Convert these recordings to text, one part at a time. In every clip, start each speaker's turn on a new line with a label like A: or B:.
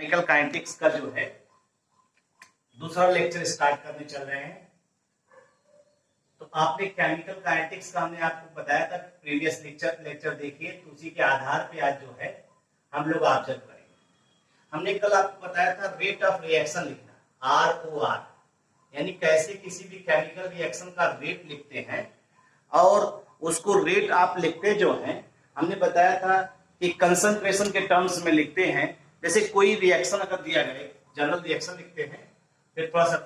A: Chemical kinetics का जो है दूसरा लेक्चर स्टार्ट करने चल रहे हैं। तो आपने केमिकल काइनेटिक्स का हमने आपको बताया था प्रीवियस लेक्चर देखिए, तो उसी के आधार पे आज जो है हम लोग ऑब्जर्व करेंगे। हमने कल आपको बताया था रेट ऑफ रिएक्शन लिखना, ROR, यानी कैसे किसी भी केमिकल रिएक्शन का रेट लिखते हैं। और उसको रेट आप लिखते जो हैं, हमने बताया था कि कंसंट्रेशन के टर्म्स में लिखते हैं। जैसे कोई रिएक्शन अगर दिया गया, जनरल रिएक्शन लिखते हैं, फिर थोड़ा सा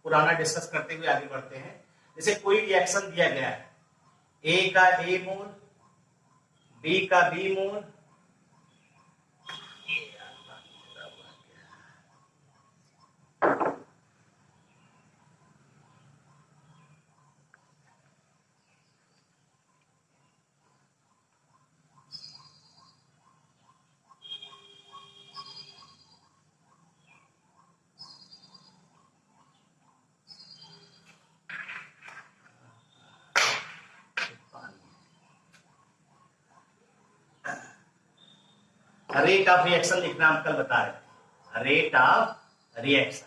A: पुराना डिस्कस करते हुए आगे बढ़ते हैं। जैसे कोई रिएक्शन दिया गया है, ए का ए मोल, बी का b mole, rate of reaction लिखना हम कल बता रहे थे। रेट ऑफ रिएक्शन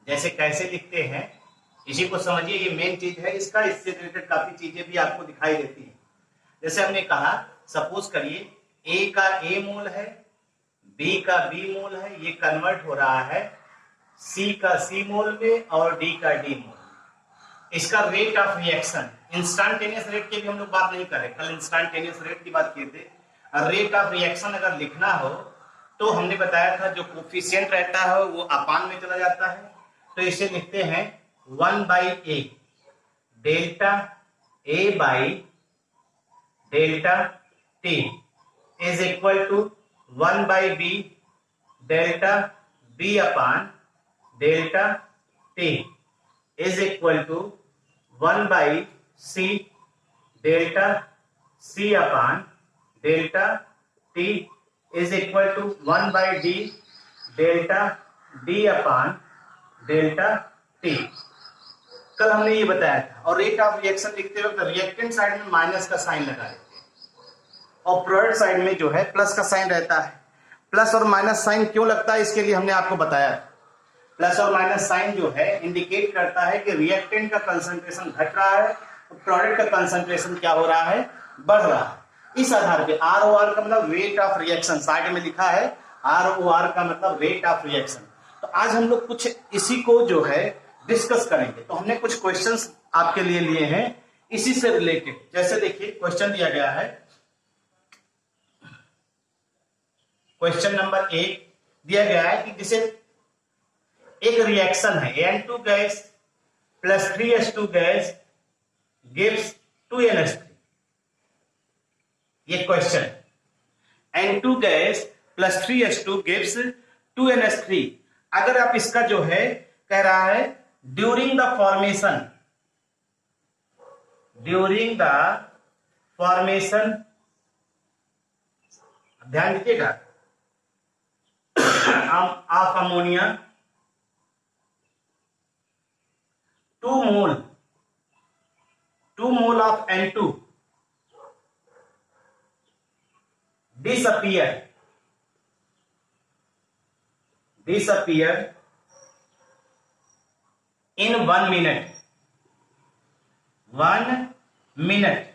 A: जैसे कैसे लिखते हैं इसी को समझिए, ये मेन चीज है इसका। इससे रिलेटेड काफी चीजें भी आपको दिखाई देती है। जैसे हमने कहा, सपोज करिए ए का ए मोल है, बी का बी मोल है, ये कन्वर्ट हो रहा है सी का सी मोल में और डी का डी मोल। इसका rate of reaction, instantaneous rate की भी हम लोग बात नहीं कर रहे, कल इंस्टेंटेनियस रेट की बात किए थे। रेट ऑफ रिएक्शन अगर लिखना हो तो हमने बताया था जो कोफिशिएंट रहता है वो अपान में चला जाता है। तो इसे लिखते हैं 1/a delta a by delta t is equal to 1/b delta b upon delta t is equal to 1/c delta c upon delta t is equal to 1/d delta d upon delta t। कल हमने ये बताया था। और rate of reaction लिखते वक्त reactant side में minus का साइन लगा देते हैं और प्रोडक्ट साइड में जो है प्लस का साइन रहता है। प्लस और माइनस साइन क्यों लगता है इसके लिए हमने आपको बताया। प्लस और माइनस साइन जो है इंडिकेट करता है कि रिएक्टेंट का कंसंट्रेशन घट रहा है और प्रोडक्ट का कंसंट्रेशन क्या हो रहा है, बढ़ रहा है। इस आधार पे ROR का मतलब रेट ऑफ रिएक्शन, साइड में लिखा है ROR का मतलब रेट ऑफ रिएक्शन। तो आज हम लोग कुछ इसी को जो है डिस्कस करेंगे। तो हमने कुछ क्वेश्चंस आपके लिए लिए हैं इसी से रिलेटेड। जैसे देखिए क्वेश्चन दिया गया है, क्वेश्चन नंबर 1 दिया गया है कि जिसे एक रिएक्शन है N2 gas plus 3H2 gas gives 2NH3। ये question, N2 gas plus 3H2 gives 2NH3। अगर आप इसका जो है कह रहा है ड्यूरिंग द फॉर्मेशन, ध्यान दीजिएगा, of ammonia 2 mole of N2 disappear in 1 minute।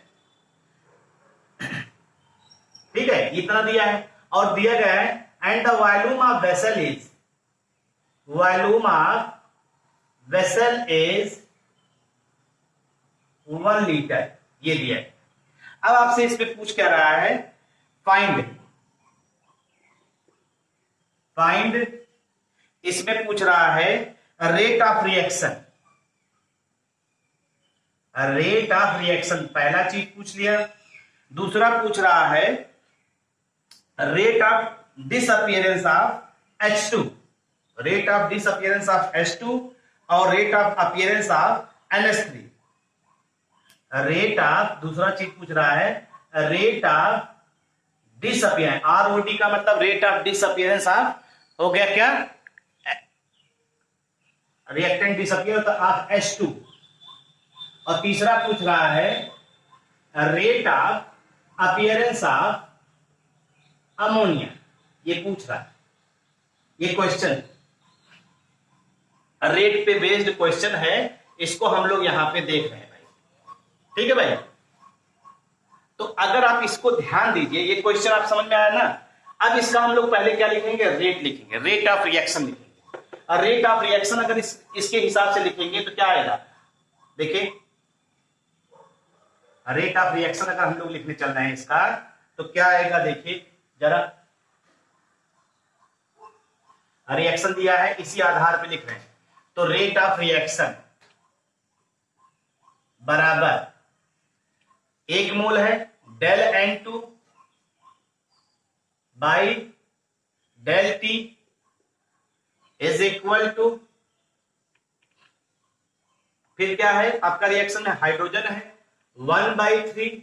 A: ठीक है, इतना दिया है। और दिया गया है and the volume of vessel is 1 litre, ये दिया है। अब आपसे इस पे पूछ क्या रहा है, फाइंड इसमें पूछ रहा है रेट ऑफ रिएक्शन। पहला चीज पूछ लिया। दूसरा पूछ रहा है rate of disappearance of H2, rate of disappearance of H2 और rate of appearance of NH3। Rate of, दूसरा चीज पूछ रहा है रेट ऑफ डिसअपीयरेंस, ROD का मतलब रेट ऑफ डिसअपीयरेंस ऑफ, हो गया क्या, रिएक्टेंट डिसअपीयर होता ऑफ H2। और तीसरा पूछ रहा है rate of appearance of ammonia, ये पूछ रहा है। ये क्वेश्चन रेट पे बेस्ड क्वेश्चन है, इसको हम लोग यहां पे देख रहे हैं भाई। ठीक है भाई, तो अगर आप इसको ध्यान दीजिए, ये क्वेश्चन आप समझ में आया ना। अब इसका हम लोग पहले क्या लिखेंगे, रेट लिखेंगे, रेट ऑफ रिएक्शन लिखेंगे। और रेट ऑफ रिएक्शन अगर इसके हिसाब से लिखेंगे तो क्या आएगा, देखिए रेट ऑफ रिएक्शन अगर हम लोग लिखने चल रहे हैं इसका, तो क्या आएगा, देखिए जरा, रिएक्शन दिया है इसी आधार पे लिख रहे हैं। तो रेट ऑफ रिएक्शन बराबर 1 मोल है del N2 by del T is equal to, फिर क्या है आपका रिएक्शन में हाइड्रोजन है 1/3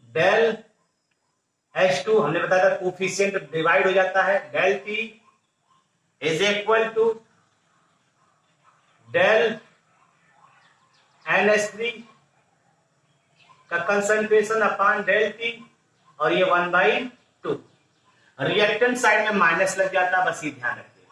A: डेल H2, हमने बताया था कोफिशिएंट डिवाइड हो जाता है, del T is equal to del NH3 का कंसंट्रेशन अपॉन डेल T, और ये 1/2। रिएक्टेंट साइड में माइनस लग जाता है, बस ये ध्यान रखिए।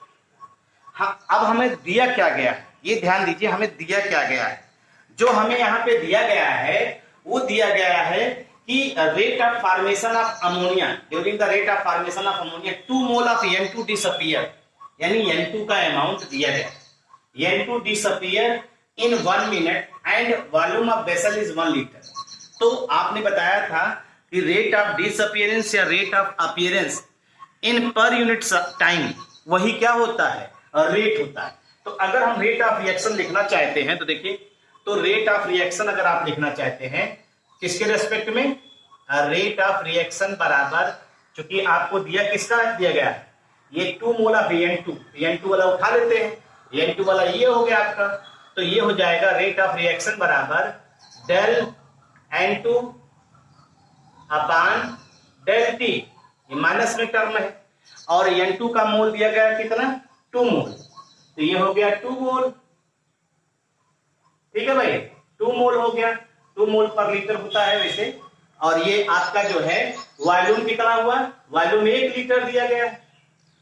A: हाँ, अब हमें दिया क्या गया है, ये ध्यान दीजिए, हमें दिया क्या गया है। जो हमें यहाँ पे दिया गया है वो दिया गया है कि rate of formation of ammonia during the rate of formation of ammonia 2 mole of N2 disappear, यानी N2 का अमाउंट दिया गया, N2 disappear in 1 minute and volume of vessel is 1 litre. तो आपने बताया था कि रेट ऑफ डिसअपीयरेंस या rate of appearance in per unit time वही क्या होता है, रेट होता है। तो अगर हम रेट ऑफ रिएक्शन लिखना चाहते हैं तो देखिए, तो रेट ऑफ रिएक्शन अगर आप लिखना चाहते हैं किसके रेस्पेक्ट में, रेट ऑफ रिएक्शन बराबर, चूंकि आपको दिया किसका दिया गया है, ये 2 मोल ऑफ N2 वाला उठा लेते हैं, N2 वाला ये हो गया आपका, तो ये हो जाएगा रेट ऑफ रिएक्शन बराबर del N2 upon del T, ये माइनस में टर्म है, और N2 का मोल दिया गया कितना, 2 मोल, तो ये हो गया 2 मोल। ठीक है भाई, 2 मोल हो गया, 2 मोल पर लीटर होता है वैसे। और ये आपका जो है वॉल्यूम कितना हुआ, वॉल्यूम 1 लीटर दिया गया,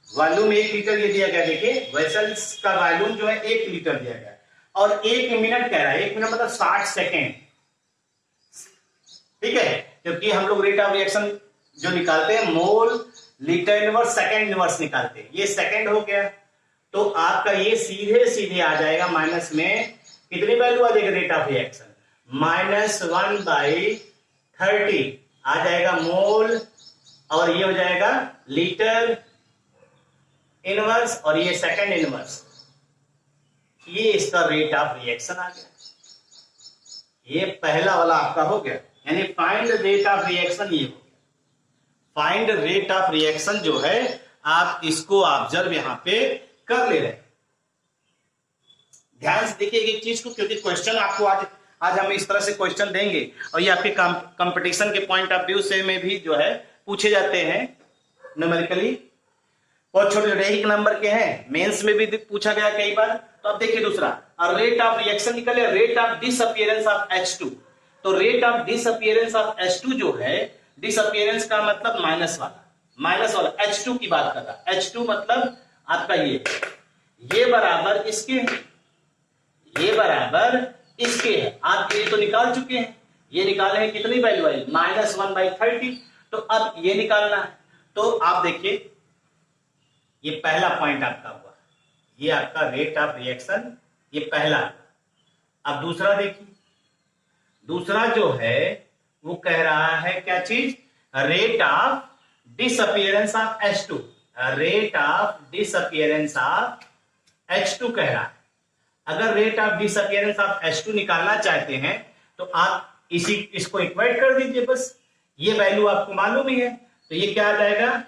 A: वॉल्यूम 1 लीटर ये दिया गया। देखिए वेसल्स का वॉल्यूम जो है 1 लीटर दिया गया, और 1 मिनट कह रहा है, 1 मिनट मतलब 60 सेकेंड। ठीक है, क्योंकि हम लोग रेट ऑफ रिएक्शन जो निकालते हैं mole litre inverse second inverse निकालते हैं, ये सेकेंड हो गया, तो आपका ये सीधे सीधे आ जाएगा माइनस में कितनी वैल्यू आ जाएगी रेट ऑफ रिएक्शन, -1/30 आ जाएगा मोल, और ये हो जाएगा लीटर इनवर्स, और ये सेकेंड इनवर्स, ये इसका रेट ऑफ रिएक्शन आ गया। ये पहला वाला आपका हो गया, यानी फाइंड रेट ऑफ रिएक्शन ये हो गया। फाइंड रेट ऑफ रिएक्शन जो है आप इसको ऑब्जर्व यहां पे कर ले रहे हैं। ध्यान से देखिए एक चीज को, क्योंकि क्वेश्चन आपको आज हम इस तरह से क्वेश्चन देंगे, और ये आपके कंपटीशन के पॉइंट ऑफ व्यू से में भी जो है पूछे जाते हैं न्यूमेरिकली, बहुत छोटे छोटे 1 नंबर के हैं, मेंस में भी पूछा गया कई बार। तो अब देखिए दूसरा, और रेट ऑफ रिएक्शन निकले rate of disappearance of H2। तो rate of disappearance of H2 जो है, डिसअपीयरेंस का मतलब माइनस वाला H2 की बात कर रहा है, H2 मतलब आपका ये बराबर इसके, ये बराबर इसके है। आप ये तो निकाल चुके हैं, ये निकाले हैं कितनी वैल्यू आई, -1/30। तो अब ये निकालना है, तो आप देखिए ये पहला पॉइंट आपका हुआ, ये आपका रेट ऑफ रिएक्शन, ये पहला। अब दूसरा देखिए, दूसरा जो है वो कह रहा है क्या चीज, rate of disappearance of H2, rate of disappearance of H2 कह रहा है। अगर rate of disappearance of H2 निकालना चाहते हैं तो आप इसको इक्वेट कर दीजिए, बस ये वैल्यू आपको मालूम ही है, तो ये क्या आ जाएगा,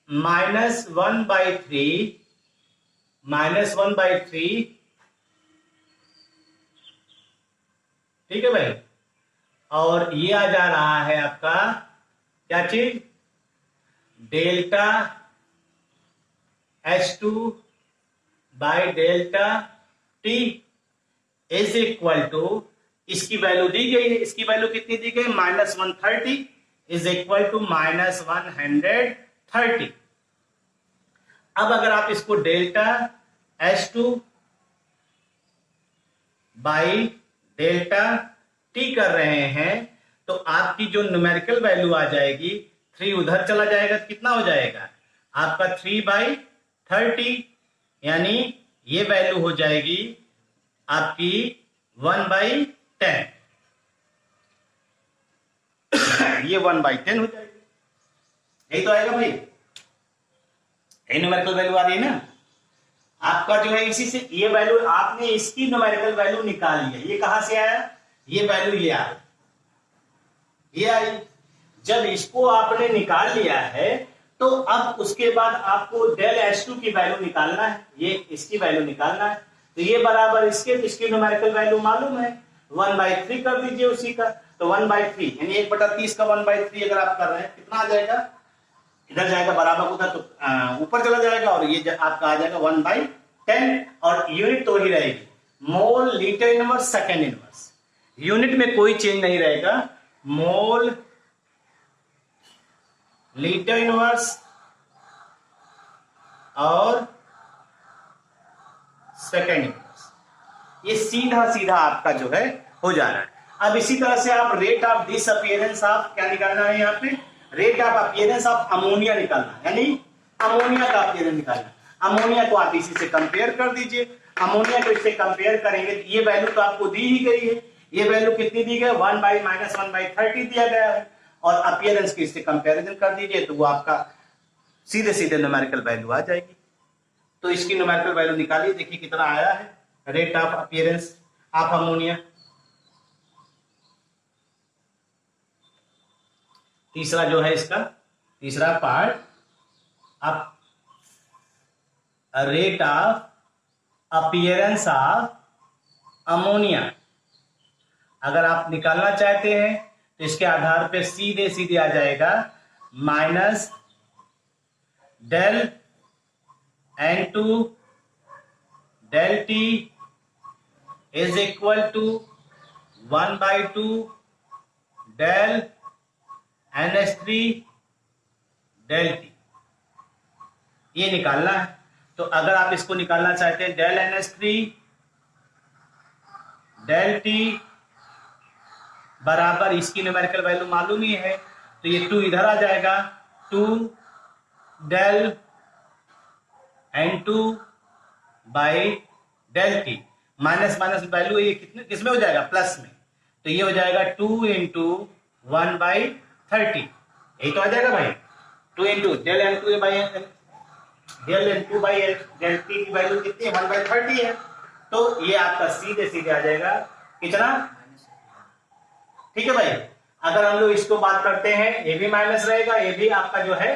A: -1/3 ठीक है भाई, और ये आ जा रहा है आपका क्या चीज, delta H2 by delta T is equal to, इसकी वैल्यू दी गई है, इसकी वैल्यू कितनी दी गई, -130 इज इक्वल टू -130। अब अगर आप इसको delta H2 by delta T कर रहे हैं तो आपकी जो न्यूमेरिकल वैल्यू आ जाएगी 3 उधर चला जाएगा तो कितना हो जाएगा आपका 3/30, यानी ये वैल्यू हो जाएगी आपकी 1/10। ये 1/10 हो जाएगी। यही तो आएगा भाई, यही न्यूमेरिकल वैल्यू आ रही है ना आपका जो है। इसी से ये वैल्यू आपने इसकी न्यूमेरिकल वैल्यू निकाल लिया। ये कहां से आया, ये वैल्यू ये आई, ये आई। जब इसको आपने निकाल लिया है तो अब उसके बाद आपको डेल H2 की वैल्यू निकालना है, ये इसकी वैल्यू निकालना है। तो ये बराबर इसकी न्यूमेरिकल वैल्यू मालूम है 1/3 कर दीजिए उसी का, तो 1/3 यानी 1/30 का 1/3 अगर आप कर रहे हैं कितना आ जाएगा, इधर जाएगा बराबर उधर तो ऊपर चला जाएगा और ये आपका आ जाएगा 1/10 और यूनिट तो ही रहेगी mole litre inverse second inverse. Unit में कोई चेंज नहीं रहेगा, मोल लीटर इनवर्स और सेकेंड इनवर्स, ये सीधा सीधा आपका जो है हो जा रहा है। अब इसी तरह से आप रेट ऑफ डिसअपीयरेंस ऑफ क्या निकालना है, यहाँ पे rate of appearance of ammonia निकालना, यानी अमोनिया का अपीयरेंस निकालना। अमोनिया को आप इसी से कंपेयर कर दीजिए, अमोनिया को इससे कंपेयर करेंगे तो ये वैल्यू तो आपको दी ही गई है। ये वैल्यू कितनी दी गई, 1/-1/30 दिया गया है और अपीयरेंस की इससे कंपेरिजन कर दीजिए तो वो आपका सीधे सीधे न्यूमेरिकल वैल्यू आ जाएगी। तो इसकी न्यूमेरिकल वैल्यू निकालिए, देखिए कितना आया है rate of appearance of ammonia. तीसरा जो है इसका तीसरा पार्ट, आप rate of appearance of ammonia अगर आप निकालना चाहते हैं तो इसके आधार पे सीधे सीधे आ जाएगा minus del N2 del T is equal to 1/2 del NH3 del T, ये निकालना है। तो अगर आप इसको निकालना चाहते हैं डेल NH3 डेल T बराबर इसकी न्यूमेरिकल वैल्यू मालूम ही है तो ये 2 इधर आ जाएगा, 2 del N2 by del T, minus minus value ये कितने किसमें हो जाएगा, प्लस में, तो ये हो जाएगा 2 × 1/30, यही तो आ जाएगा भाई। 2 × del N2 by del N2 by del T की वैल्यू कितनी है, 1/30 है। तो ये आपका सीधे सीधे आ जाएगा कितना, ठीक है भाई। अगर हम लोग इसको बात करते हैं ये भी माइनस रहेगा, ये भी आपका जो है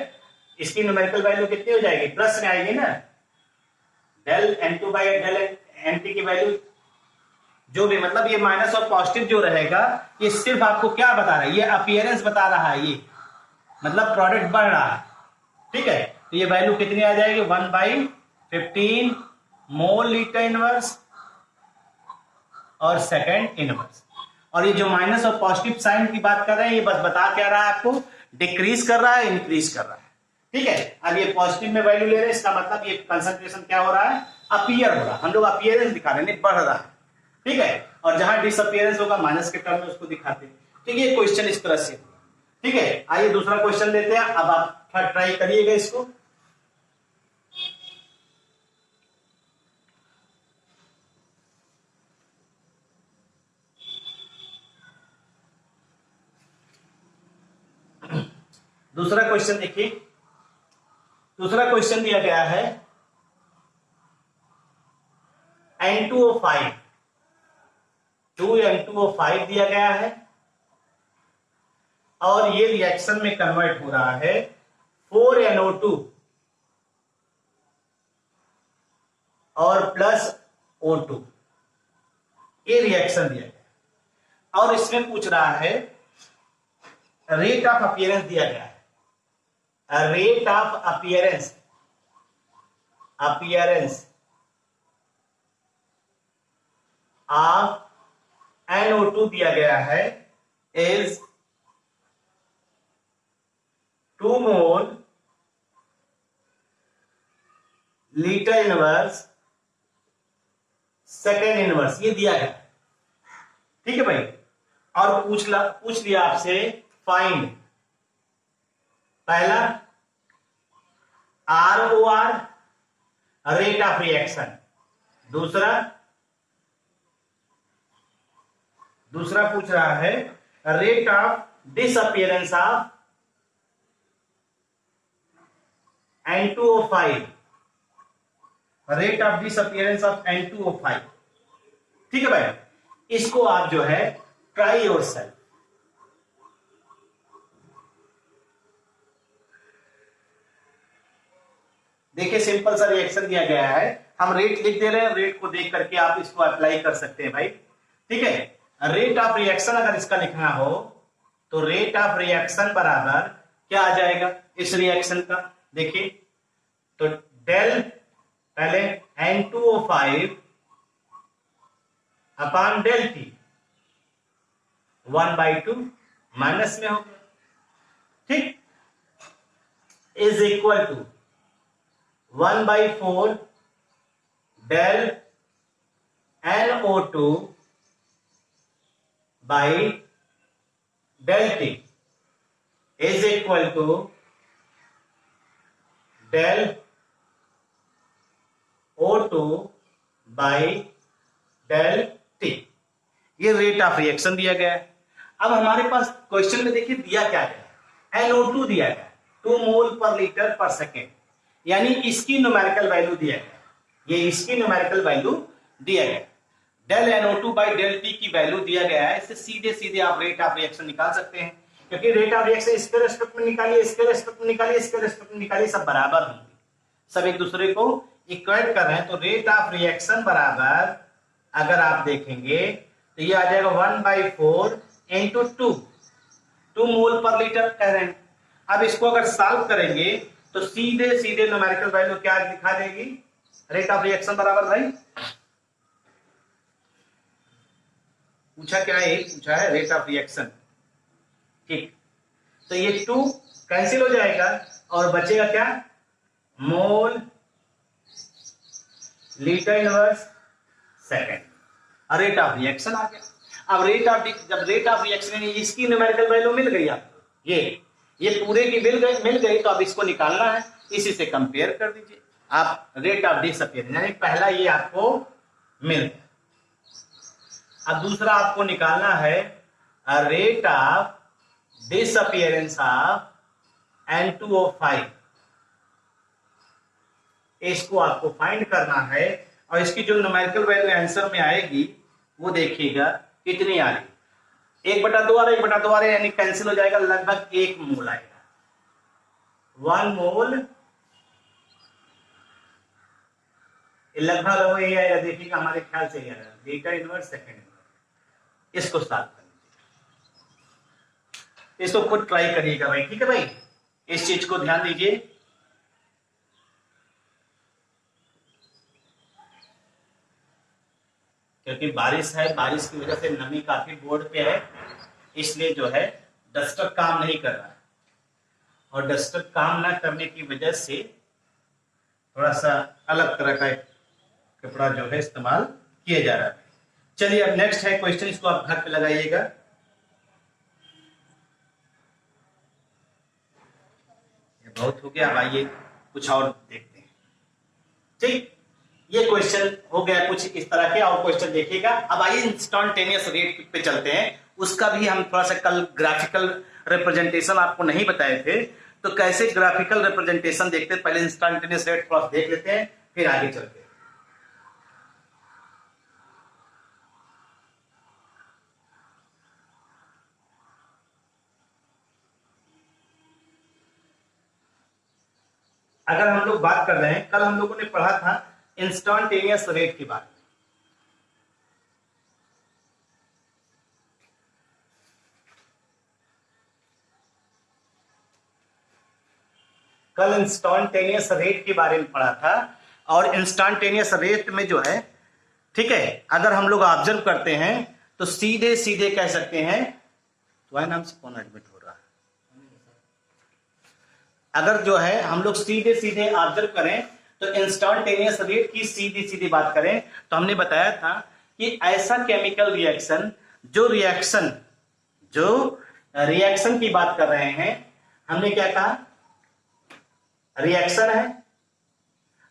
A: इसकी न्यूमेरिकल वैल्यू कितनी हो जाएगी, प्लस में आएगी ना। Del N2 by del NT की वैल्यू जो भी, मतलब ये माइनस और पॉजिटिव जो रहेगा ये सिर्फ आपको क्या बता रहा है, ये अपीयरेंस बता रहा है, ये मतलब प्रोडक्ट बढ़ रहा है, ठीक है। तो ये वैल्यू कितनी आ जाएगी, 1/15 मोल लीटर इनवर्स और सेकेंड इनवर्स। और ये जो माइनस और पॉजिटिव साइन की बात कर रहे हैं ये बस बता क्या रहा है आपको, डिक्रीज कर रहा है इंक्रीज कर रहा है, ठीक है। अब ये पॉजिटिव में वैल्यू ले रहे हैं, इसका मतलब ये कंसंट्रेशन क्या हो रहा है, अपीयर हो रहा है, हम लोग अपीयरेंस दिखा रहे हैं, बढ़ रहा है, ठीक है। और जहां डिसअपीयरेंस होगा माइनस के टर्म में उसको दिखाते हैं। तो ये क्वेश्चन इस तरह से, ठीक है। आइए दूसरा क्वेश्चन लेते हैं, अब आप ट्राई करिएगा इसको। दूसरा क्वेश्चन देखिए, दूसरा क्वेश्चन दिया गया है N2O5, 2N2O5 दिया गया है और ये रिएक्शन में कन्वर्ट हो रहा है 4NO2 और प्लस O2, ये रिएक्शन दिया गया और इसमें पूछ रहा है रेट ऑफ अपीयरेंस दिया गया है, rate of appearance of NO2 दिया गया है is 2 mole litre inverse second inverse, ये दिया गया, ठीक है भाई। और पूछ लिया आपसे फाइंड पहला ROR रेट ऑफ रिएक्शन, दूसरा पूछ रहा है rate of disappearance of N2O5, rate of disappearance of N2O5, ठीक है भाई। इसको आप जो है ट्राई योरसेल्फ, देखिए सिंपल सा रिएक्शन दिया गया है, हम रेट लिख दे रहे हैं, रेट को देख करके आप इसको अप्लाई कर सकते हैं भाई, ठीक है। रेट ऑफ रिएक्शन अगर इसका लिखना हो तो रेट ऑफ रिएक्शन बराबर क्या आ जाएगा इस रिएक्शन का, देखिए तो डेल पहले N2O5 upon del T 1/2 minus में होगा, ठीक, is equal to 1/4 del NO2 by del T is equal to del O2 by del T। ये रेट ऑफ रिएक्शन दिया गया है। अब हमारे पास क्वेश्चन में देखिए दिया क्या गया, NO2 दिया गया 2 मोल पर लीटर पर सेकेंड, यानी इसकी न्यूमेरिकल वैल्यू दिया गया, ये इसकी न्यूमेरिकल वैल्यू दिया गया, del NO2 by del T की वैल्यू दिया गया है। इससे सीधे सीधे आप रेट ऑफ रिएक्शन निकाल सकते हैं, क्योंकि रेट ऑफ रिएक्शन इसके रेस्पेक्ट में निकालिए, इसके रेस्पेक्ट में निकालिए, इसके रेस्पेक्ट में निकालिए, सब बराबर होंगे, सब एक दूसरे को इक्वेट कर रहे हैं। तो रेट ऑफ रिएक्शन बराबर अगर आप देखेंगे तो ये आ जाएगा 1/4 इंटू 2 मोल पर लीटर कह रहे हैं। अब इसको अगर सॉल्व करेंगे तो सीधे सीधे न्यूमेरिकल वैल्यू क्या दिखा देगी, रेट ऑफ रिएक्शन बराबर भाई पूछा क्या है, पूछा है रेट ऑफ रिएक्शन, ठीक। तो ये 2 कैंसिल हो जाएगा और बचेगा क्या, मोल लीटर इनवर्स सेकेंड, और रेट ऑफ रिएक्शन आ गया। अब जब रेट ऑफ रिएक्शन इसकी न्यूमेरिकल वैल्यू मिल गई आपको, ये पूरे की मिल गई तो अब इसको निकालना है, इसी से कंपेयर कर दीजिए आप रेट ऑफ डिसअपियरेंस, यानी पहला ये आपको मिल गया। अब दूसरा आपको निकालना है rate of disappearance of N2O5, इसको आपको फाइंड करना है, और इसकी जो न्यूमेरिकल वैल्यू आंसर में आएगी वो देखिएगा कितनी आ रही, 1/2 आ रहा है, 1/2 आ रहा है, यानी कैंसिल हो जाएगा, लगभग 1 मोल आएगा, 1 मोल लगभग ये आएगा, देखिएगा हमारे ख्याल से ये लीटर इनवर्स सेकेंड इनवर्स। इसको सॉल्व कर लीजिए, इसको खुद ट्राई करिएगा भाई, ठीक है भाई, इस चीज को ध्यान दीजिए। क्योंकि बारिश है, बारिश की वजह से नमी काफी बोर्ड पे है, इसलिए जो है डस्टर काम नहीं कर रहा है, और डस्टर काम ना करने की वजह से थोड़ा सा अलग तरह का कपड़ा जो है इस्तेमाल किया जा रहा है। चलिए अब नेक्स्ट है क्वेश्चन, इसको आप घर पे लगाइएगा। ये बहुत हो गया, अब आइए कुछ और देखते हैं, ठीक। ये क्वेश्चन हो गया कुछ इस तरह के, और क्वेश्चन देखिएगा। अब आइए इंस्टेंटेनियस रेट पे चलते हैं, उसका भी हम थोड़ा सा कल ग्राफिकल रिप्रेजेंटेशन आपको नहीं बताए थे, तो कैसे ग्राफिकल रिप्रेजेंटेशन देखते हैं, पहले इंस्टेंटेनियस रेट थोड़ा देख लेते हैं, फिर आगे चलते हैं। अगर हम लोग बात कर रहे हैं, कल हम लोगों ने पढ़ा था इंस्टेंटेनियस रेट के बारे में, कल इंस्टेंटेनियस रेट के बारे में पढ़ा था। और इंस्टेंटेनियस रेट में जो है, ठीक है, अगर हम लोग ऑब्जर्व करते हैं तो सीधे सीधे कह सकते हैं, तुम्हारे नाम से कौन एडमिट हो रहा है, अगर जो है हम लोग सीधे सीधे ऑब्जर्व करें तो इंस्टेंटेनियस रेट की सीधी सीधी बात करें तो हमने बताया था कि ऐसा केमिकल रिएक्शन जो रिएक्शन की बात कर रहे हैं, हमने क्या कहा, रिएक्शन है,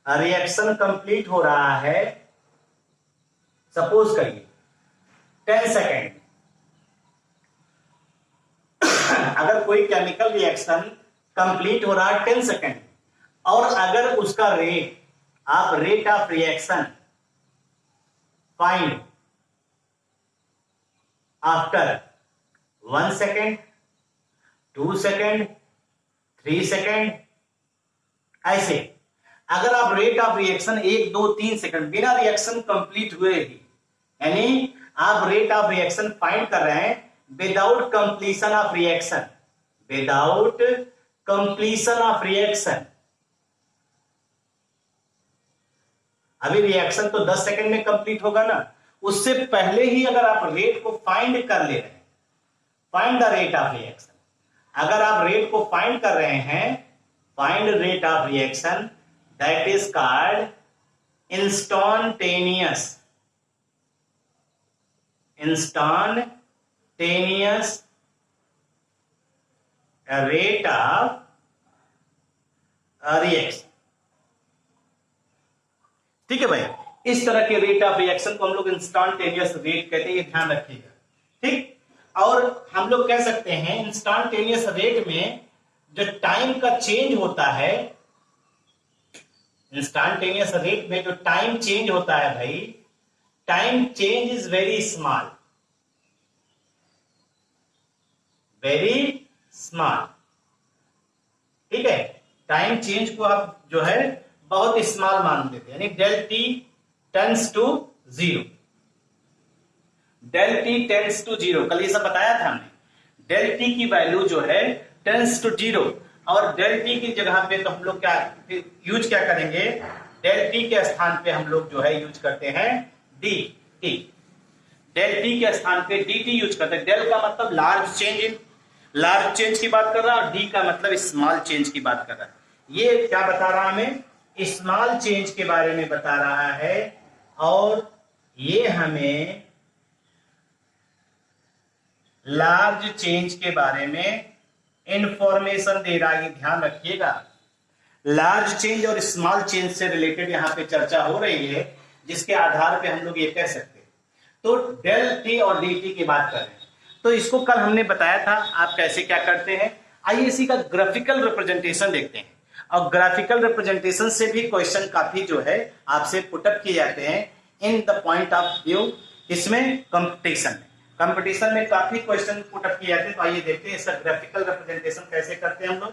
A: रिएक्शन कंप्लीट हो रहा है, सपोज करिए 10 सेकेंड। अगर कोई केमिकल रिएक्शन कंप्लीट हो रहा है 10 सेकेंड और अगर उसका रेट, आप rate of reaction find after 1 second, 2 second, 3 second, ऐसे अगर आप रेट ऑफ रिएक्शन 1, 2, 3 सेकेंड बिना रिएक्शन कंप्लीट हुए ही, यानी आप रेट ऑफ रिएक्शन फाइंड कर रहे हैं without completion of reaction, without completion of reaction. अभी रिएक्शन तो 10 सेकेंड में कंप्लीट होगा ना, उससे पहले ही अगर आप रेट को फाइंड कर ले रहे हैं, find the rate of reaction, अगर आप रेट को फाइंड कर रहे हैं, find rate of reaction, that is called instantaneous rate of reaction. ठीक है भाई, इस तरह के रेट ऑफ रिएक्शन को हम लोग इंस्टेंटेनियस रेट कहते हैं, ये ध्यान रखिएगा। ठीक, और हम लोग कह सकते हैं इंस्टेंटेनियस रेट में जो टाइम का चेंज होता है, इंस्टेंटेनियस रेट में जो टाइम चेंज होता है भाई, time change is very small, very small. ठीक है, टाइम चेंज को आप जो है बहुत स्मॉल मान देते हैं, यानी del t tends to zero, del t tends to zero, कल ये सब बताया था हमने। डेल टी की वैल्यू जो है टेंड्स टू जीरो, और डेल टी की जगह पे तो हम लोग क्या यूज क्या करेंगे, डेल टी के स्थान पे हम लोग जो है यूज करते हैं डी टी, डेल टी के स्थान पे डी टी यूज करते हैं। डेल का मतलब लार्ज चेंज की बात कर रहा है, और डी का मतलब स्मॉल चेंज की बात कर रहा है। ये क्या बता रहा है हमें, स्मॉल चेंज के बारे में बता रहा है, और ये हमें लार्ज चेंज के बारे में इंफॉर्मेशन दे रहा है। ध्यान रखिएगा, लार्ज चेंज और स्मॉल चेंज से रिलेटेड यहां पे चर्चा हो रही है, जिसके आधार पे हम लोग ये कह सकते हैं। तो डेल टी और डी टी की बात कर रहे हैं, तो इसको कल हमने बताया था आप कैसे क्या करते हैं। आइए इसी का ग्राफिकल रिप्रेजेंटेशन देखते हैं, और ग्राफिकल रिप्रेजेंटेशन से भी क्वेश्चन काफी जो है आपसे पुटअप किए जाते हैं in the point of view, इसमें कंपटीशन में काफी क्वेश्चन पुटअप किए जाते हैं। तो आइए देखते हैं इसका ग्राफिकल रिप्रेजेंटेशन कैसे करते हैं हम लोग।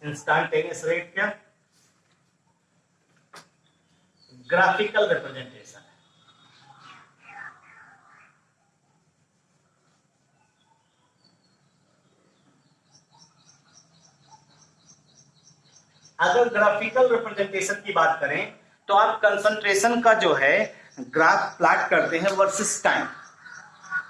A: इंस्टेंटेनियस रेट क्या, ग्राफिकल रिप्रेजेंटेशन है। अगर ग्राफिकल रिप्रेजेंटेशन की बात करें तो आप कंसंट्रेशन का जो है ग्राफ प्लॉट करते हैं वर्सेस टाइम।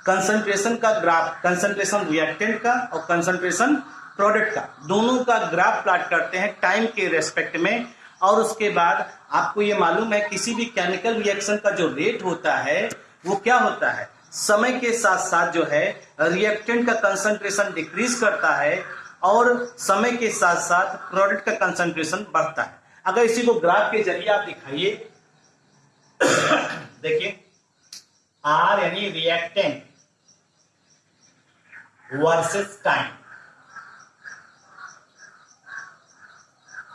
A: कंसंट्रेशन का ग्राफ, कंसंट्रेशन रिएक्टेंट का और कंसंट्रेशन प्रोडक्ट का, दोनों का ग्राफ प्लॉट करते हैं टाइम के रेस्पेक्ट में। और उसके बाद आपको ये मालूम है किसी भी केमिकल रिएक्शन का जो रेट होता है वो क्या होता है, समय के साथ साथ जो है रिएक्टेंट का कंसंट्रेशन डिक्रीज करता है और समय के साथ साथ प्रोडक्ट का कंसंट्रेशन बढ़ता है। अगर इसी को ग्राफ के जरिए आप दिखाइए, देखिए आर यानी रिएक्टेंट वर्सेस टाइम।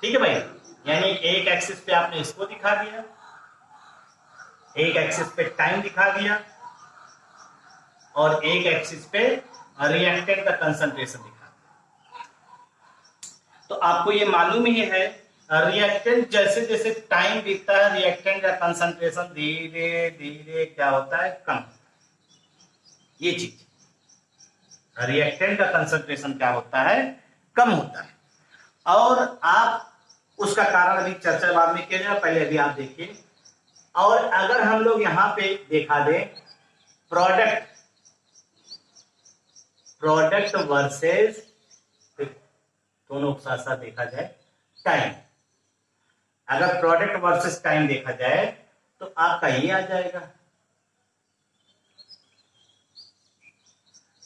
A: ठीक है भाई, यानी एक एक्सिस पे आपने इसको दिखा दिया, एक एक्सिस पे टाइम दिखा दिया, और एक एक्सिस पे रिएक्टेंट का कंसंट्रेशन दिखा दिया। तो आपको ये मालूम ही है रिएक्टेंट जैसे जैसे टाइम बीतता है रिएक्टेंट का कंसंट्रेशन धीरे धीरे क्या होता है, कम। ये चीज रिएक्टेंट का कंसंट्रेशन क्या होता है, कम होता है। और आप उसका कारण अभी चर्चा बाद में किया जाए, पहले अभी आप देखिए। और अगर हम लोग यहां पे देखा दें प्रोडक्ट प्रोडक्ट वर्सेस, दोनों को साथ साथ देखा जाए, टाइम। अगर प्रोडक्ट वर्सेस टाइम देखा जाए तो आपका ये आ जाएगा,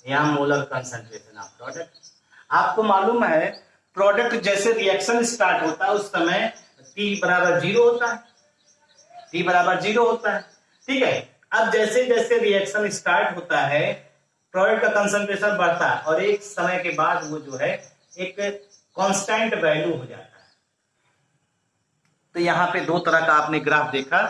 A: यहां मोलर कंसंट्रेशन ऑफ प्रोडक्ट। आपको मालूम है प्रोडक्ट जैसे रिएक्शन स्टार्ट होता है उस समय T बराबर 0 होता है, T बराबर 0 होता है, ठीक है। अब जैसे जैसे रिएक्शन स्टार्ट होता है प्रोडक्ट का कंसंट्रेशन बढ़ता है और एक समय के बाद वो जो है एक कांस्टेंट वैल्यू हो जाता है। तो यहाँ पे दो तरह का आपने ग्राफ देखा,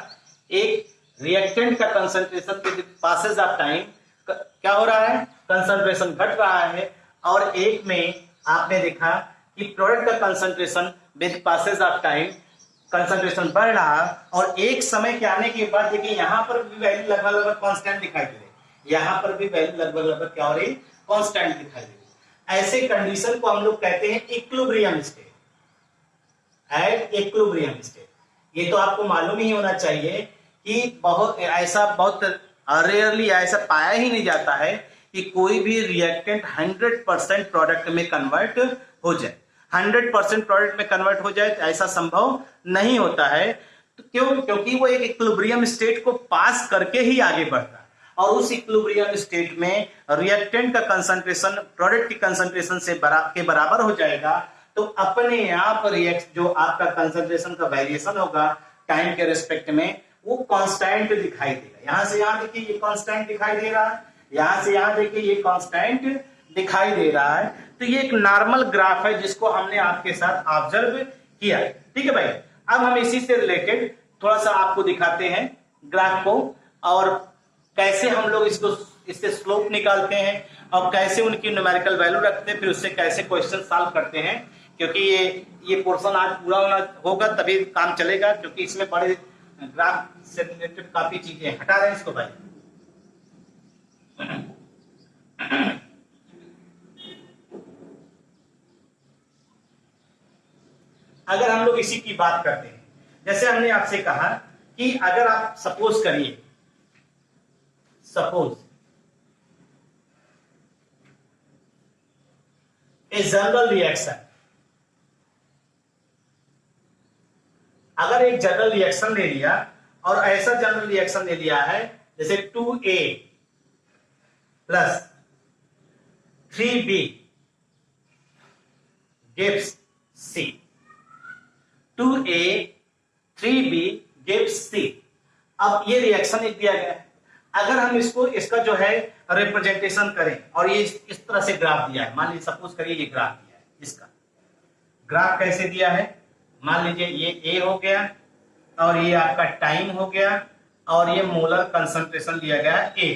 A: एक रिएक्टेंट का concentration with passage of time क्या हो रहा है, कंसंट्रेशन घट रहा है, और एक में आपने देखा कि प्रोडक्ट का concentration with passage of time concentration बढ़ रहा, और एक समय के आने के बाद देखिए यहाँ पर भी वैल्यू लगभग लगभग कांस्टेंट दिखाई दे रही, यहाँ पर भी वैल्यू लगभग लगभग क्या हो रही, कांस्टेंट दिखाई दे रही। ऐसे कंडीशन को हम लोग कहते हैं equilibrium state, at equilibrium state. ये तो आपको मालूम ही होना चाहिए कि बहुत रेयरली ऐसा पाया ही नहीं जाता है कि कोई भी रिएक्टेंट 100% प्रोडक्ट में कन्वर्ट हो जाए, 100% प्रोडक्ट में कन्वर्ट हो जाए, ऐसा संभव नहीं होता है। तो क्यों? क्योंकि वो एक इक्विलिब्रियम स्टेट को पास करके ही आगे बढ़ता है, और उस इक्विलिब्रियम स्टेट में रिएक्टेंट का कंसंट्रेशन प्रोडक्ट की कंसंट्रेशन से के बराबर हो जाएगा। तो अपने आप जो आपका कंसंट्रेशन का वेरिएशन होगा टाइम के रेस्पेक्ट में वो कांस्टेंट दिखाई देगा। यहां से यहां देखिए ये कांस्टेंट दिखाई दे रहा है, यहां से यहां देखिए ये कांस्टेंट दिखाई दे रहा है। तो ये एक नॉर्मल ग्राफ है जिसको हमने आपके साथ ऑब्जर्व किया, ठीक है भाई। अब हम इसी से रिलेटेड थोड़ा सा आपको दिखाते हैं ग्राफ को, और कैसे हम लोग इससे स्लोप निकालते हैं और कैसे उनकी न्यूमेरिकल वैल्यू रखते हैं, फिर उससे कैसे क्वेश्चन सॉल्व करते हैं। क्योंकि ये पोर्शन आज पूरा होगा तभी काम चलेगा, क्योंकि इसमें बड़े ग्राफ से रिलेटेड काफी चीजें हटा रहे हैं इसको भाई। अगर हम लोग इसी की बात करते हैं, जैसे हमने आपसे कहा कि अगर आप सपोज करिए, सपोज ए जनरल रिएक्शन, अगर एक जनरल रिएक्शन ले लिया और ऐसा जनरल रिएक्शन ले लिया है जैसे 2A plus 3B gives C, 2A 3B gives C। अब ये रिएक्शन एक दिया गया है, अगर हम इसका जो है रिप्रेजेंटेशन करें और ये इस तरह से ग्राफ दिया है, मान लीजिए सपोज करिए ये ग्राफ दिया है, इसका ग्राफ कैसे दिया है, मान लीजिए ये A हो गया और ये आपका टाइम हो गया और ये मोलर कंसंट्रेशन दिया गया है A,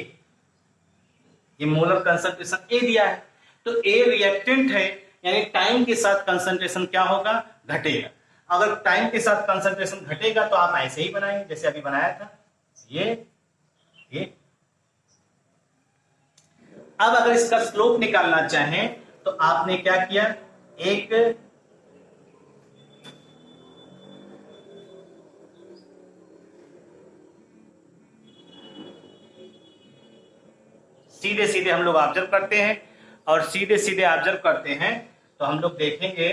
A: ये मोलर कंसंट्रेशन A दिया है। तो A रिएक्टेंट है, यानी टाइम के साथ कंसंट्रेशन क्या होगा, घटेगा। अगर टाइम के साथ कंसंट्रेशन घटेगा तो आप ऐसे ही बनाएंगे जैसे अभी बनाया था, ये। अब अगर इसका स्लोप निकालना चाहें तो आपने क्या किया, एक सीधे सीधे हम लोग ऑब्जर्व करते हैं, और सीधे सीधे ऑब्जर्व करते हैं तो हम लोग देखेंगे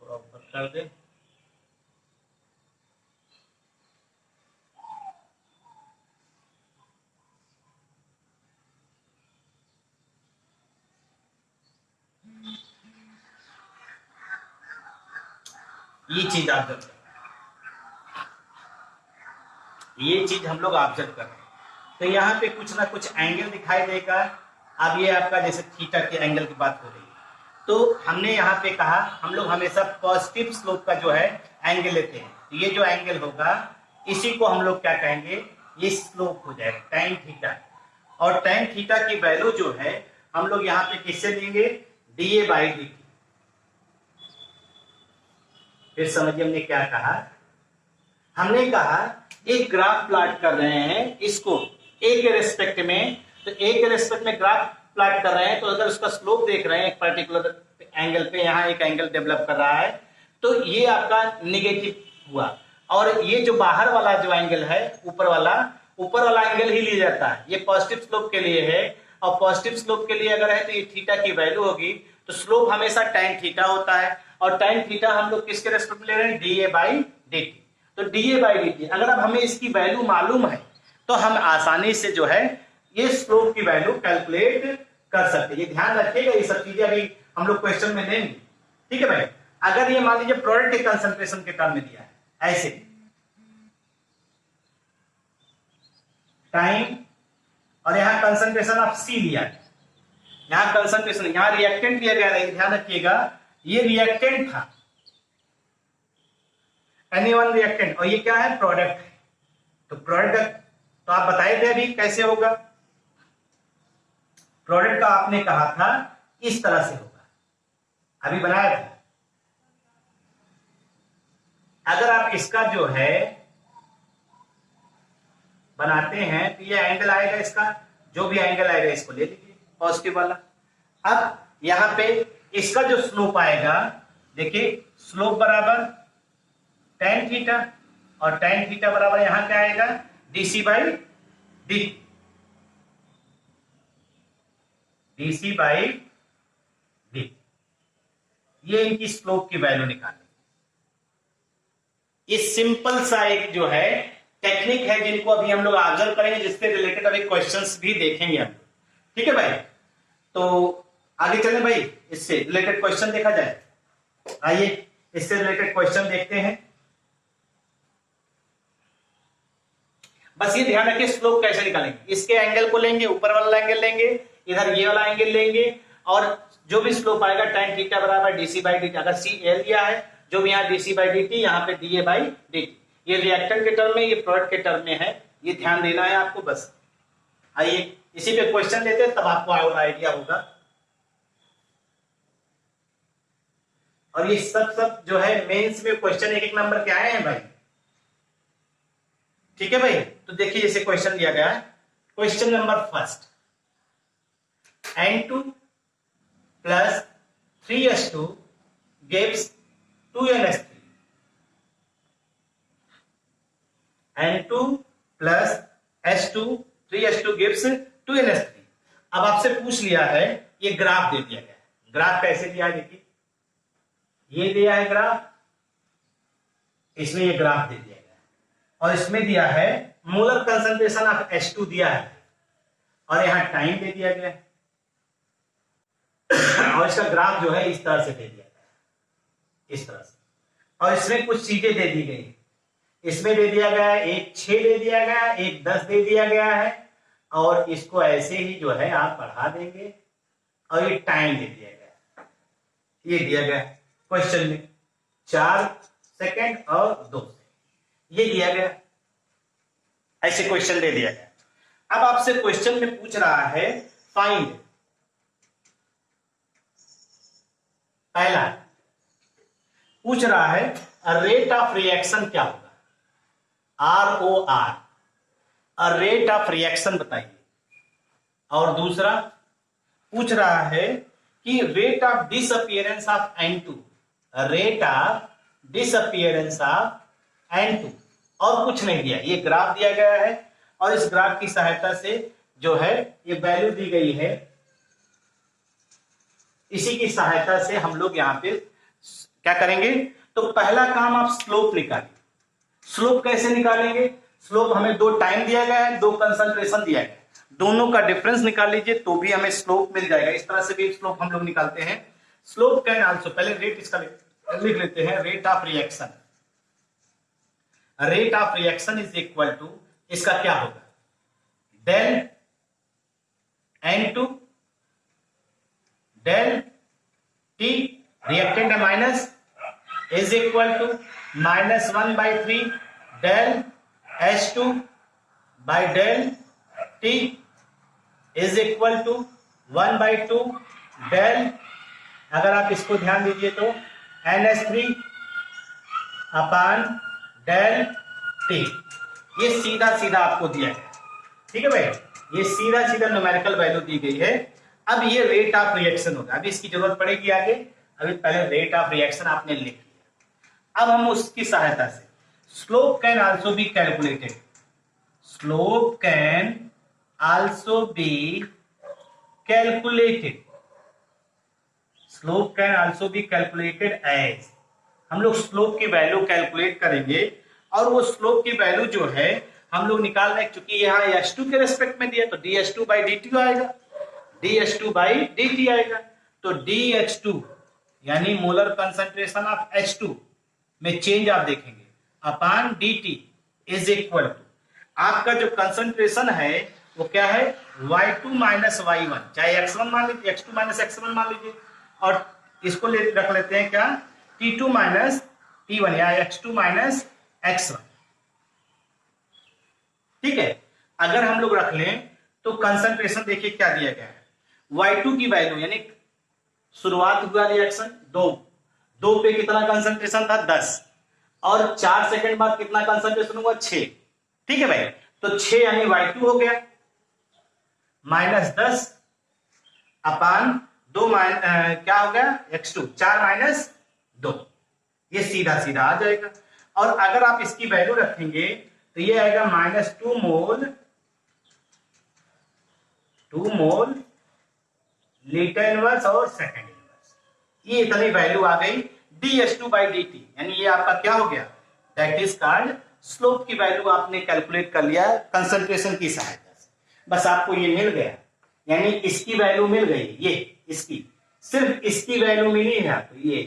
A: थोड़ा ऊपर कर दे, ये चीज ऑब्जर्व कर, ये चीज हम लोग ऑब्जर्व कर रहे हैं। तो यहाँ पे कुछ ना कुछ एंगल दिखाई देगा। अब ये आपका जैसे थीटा के एंगल की बात हो रही है, तो हमने यहाँ पे कहा हम लोग हमेशा पॉजिटिव स्लोप का जो है एंगल लेते हैं। तो ये जो एंगल होगा इसी को हम लोग क्या कहेंगे, ये स्लोप हो जाएगा tan थीटा, और tan थीटा की वैल्यू जो है हम लोग यहाँ पे किससे देंगे, dA/dt। फिर समझिए हमने क्या कहा, हमने कहा एक ग्राफ प्लॉट कर रहे हैं, इसको ए के रेस्पेक्ट में, तो ए के रेस्पेक्ट में ग्राफ प्लॉट कर रहे हैं, तो अगर उसका स्लोप देख रहे हैं एक पर्टिकुलर एंगल पे, यहां एक एंगल डेवलप कर रहा है, तो ये आपका निगेटिव हुआ, और ये जो बाहर वाला जो एंगल है ऊपर वाला एंगल ही लिया जाता है। ये पॉजिटिव स्लोप के लिए है, और पॉजिटिव स्लोप के लिए अगर है तो ये थीटा की वैल्यू होगी, तो स्लोप हमेशा tan थीटा होता है, और tan थीटा हम लोग किसके रेस्पेक्ट में ले रहे हैं, dA/dt। तो dA/dt अगर अब हमें इसकी वैल्यू मालूम है तो हम आसानी से जो है ये स्लोप की वैल्यू कैलकुलेट कर सकते हैं। ये ध्यान रखिएगा, ये सब चीजें अभी हम लोग क्वेश्चन में लेंगे, ठीक है भाई। अगर ये मान लीजिए प्रोडक्ट के कंसंट्रेशन के टर्म में दिया है ऐसे, टाइम और यहाँ कंसंट्रेशन ऑफ C लिया है, यहाँ कंसंट्रेशन, यहाँ रिएक्टेंट लिया गया है, ध्यान रखिएगा ये रिएक्टेंट था, N1 रिएक्टेंट, और ये क्या है, प्रोडक्ट है। तो प्रोडक्ट तो आप बताए थे अभी कैसे होगा, प्रोडक्ट का आपने कहा था इस तरह से होगा, अभी बनाया था। अगर आप इसका जो है बनाते हैं तो ये एंगल आएगा, इसका जो भी एंगल आएगा इसको ले लीजिए पॉजिटिव वाला। अब यहां पे इसका जो स्लोप आएगा, देखिए स्लोप बराबर tan थीटा, और tan थीटा बराबर यहां क्या आएगा, dC/dt, dC/dt। ये इनकी स्लोप की वैल्यू निकालनी। ये सिंपल सा एक जो है टेक्निक है जिनको अभी हम लोग ऑब्जर्व करेंगे, जिससे रिलेटेड अभी क्वेश्चंस भी देखेंगे हम, ठीक है भाई। तो आगे चलें भाई, इससे रिलेटेड क्वेश्चन देखा जाए। आइए इससे रिलेटेड क्वेश्चन देखते हैं। बस ये ध्यान रखिए स्लोप कैसे निकालेंगे, इसके एंगल को लेंगे, ऊपर वाला एंगल लेंगे, इधर ये वाला एंगल लेंगे, और जो भी स्लोप आएगा tan थीटा बराबर dC/dt। अगर C L दिया है, जो भी यहाँ dC/dt, यहाँ पे dA/dt। ये रिएक्टेंट के टर्म में, ये प्रोडक्ट के टर्म में है, ये ध्यान देना है आपको बस। आइए इसी पे क्वेश्चन लेते हैं, तब आपको और आइडिया होगा। और ये सब जो है मेंस में क्वेश्चन एक एक नंबर के आए हैं भाई, ठीक है भाई। तो देखिए जैसे क्वेश्चन दिया गया है, question number first, N2 plus 3S2 gives 2NS3। N2 plus S2 3S2 gives 2NS3। अब आपसे पूछ लिया है, ये ग्राफ दे दिया गया है। ग्राफ कैसे दिया है, देखिए ये दिया है ग्राफ, इसमें ये ग्राफ दे दिया गया है, और इसमें दिया है मोलर कंसंट्रेशन ऑफ H2 दिया है, और यहां टाइम दे दिया गया है, और इसका ग्राफ जो है इस तरह से दे दिया गया है, इस तरह से। और इसमें कुछ चीजें दे दी गई, इसमें दे दिया गया है एक 6 दे दिया गया है, एक 10 दे दिया गया है, और इसको ऐसे ही जो है आप बढ़ा देंगे, और ये टाइम दे दिया गया है, ये दिया गया है क्वेश्चन में 4 सेकंड और 2 सेकंड, ये दिया गया, ऐसे क्वेश्चन दे दिया गया। अब आपसे क्वेश्चन में पूछ रहा है फाइंड, पहला पूछ रहा है रेट ऑफ रिएक्शन क्या होगा, ROR, रेट ऑफ रिएक्शन बताइए। और दूसरा पूछ रहा है कि rate of disappearance of N2, rate of disappearance of N2, और कुछ नहीं दिया, ये ग्राफ दिया गया है, और इस ग्राफ की सहायता से जो है ये वैल्यू दी गई है, इसी की सहायता से हम लोग यहां पे क्या करेंगे। तो पहला काम आप स्लोप निकालिए। स्लोप कैसे निकालेंगे, स्लोप हमें 2 टाइम दिया गया है, 2 कंसंट्रेशन दिया गया है, दोनों का डिफरेंस निकाल लीजिए तो भी हमें स्लोप मिल जाएगा। इस तरह से भी स्लोप हम लोग निकालते हैं। स्लोप कैन आल्सो, पहले रेट इसका लिख लेते हैं, rate of reaction, rate of reaction is equal to, इसका क्या होगा, del N2 del T, reactant है minus, is equal to -1/3 del H2 by del T is equal to 1/2 del, अगर आप इसको ध्यान दीजिए तो NH3 अपान डेल T। ये सीधा सीधा आपको दिया है, ठीक है भाई, ये सीधा सीधा न्यूमेरिकल वैल्यू दी गई है। अब ये रेट ऑफ रिएक्शन होगा, अभी इसकी जरूरत पड़ेगी आगे, अभी पहले रेट ऑफ रिएक्शन आपने लिख लिया। अब हम उसकी सहायता से Slope can also be calculated. Slope can also be calculated. Slope can also be calculated as, हम लोग स्लोप की वैल्यू कैलकुलेट करेंगे और वो स्लोप की वैल्यू जो है हम लोग निकाल रहे हैं, क्योंकि यहाँ h2 के रेस्पेक्ट में दिया तो dh2 by dt आएगा, dh2 by dt आएगा। तो dh2 यानी मोलर कंसंट्रेशन ऑफ H2 में चेंज आप देखेंगे अपान dt इज इक्वल टू, आपका जो कंसंट्रेशन है वो क्या है, y2 माइनस y1, चाहे x1 मान लीजिए, x2 माइनस x1 मान लीजिए, और इसको रख लेते हैं क्या, T2 माइनस T1 या x2 माइनस x1। ठीक है, अगर हम लोग रख लें तो कंसंट्रेशन देखिए क्या दिया गया है, y2 की वैल्यू यानी शुरुआत हुआ रिएक्शन 2 पे कितना कंसंट्रेशन था 10, और 4 सेकंड बाद कितना कंसंट्रेशन हुआ 6। ठीक है भाई, तो 6 यानी y2 हो गया माइनस 10 अपान 2 क्या हो गया x2, 4 माइनस 2, ये सीधा सीधा आ जाएगा। और अगर आप इसकी वैल्यू रखेंगे तो ये आएगा माइनस 2 मोल लीटर इनवर्स और सेकेंड इनवर्स, ये इतनी वैल्यू आ गई dh2 by dt, यानी ये आपका क्या हो गया, दैट इज कॉल्ड स्लोप की वैल्यू आपने कैलकुलेट कर लिया कंसंट्रेशन की सहायता से। बस आपको ये मिल गया, यानी इसकी वैल्यू मिल गई, ये इसकी, सिर्फ इसकी वैल्यू मिली है आपको, ये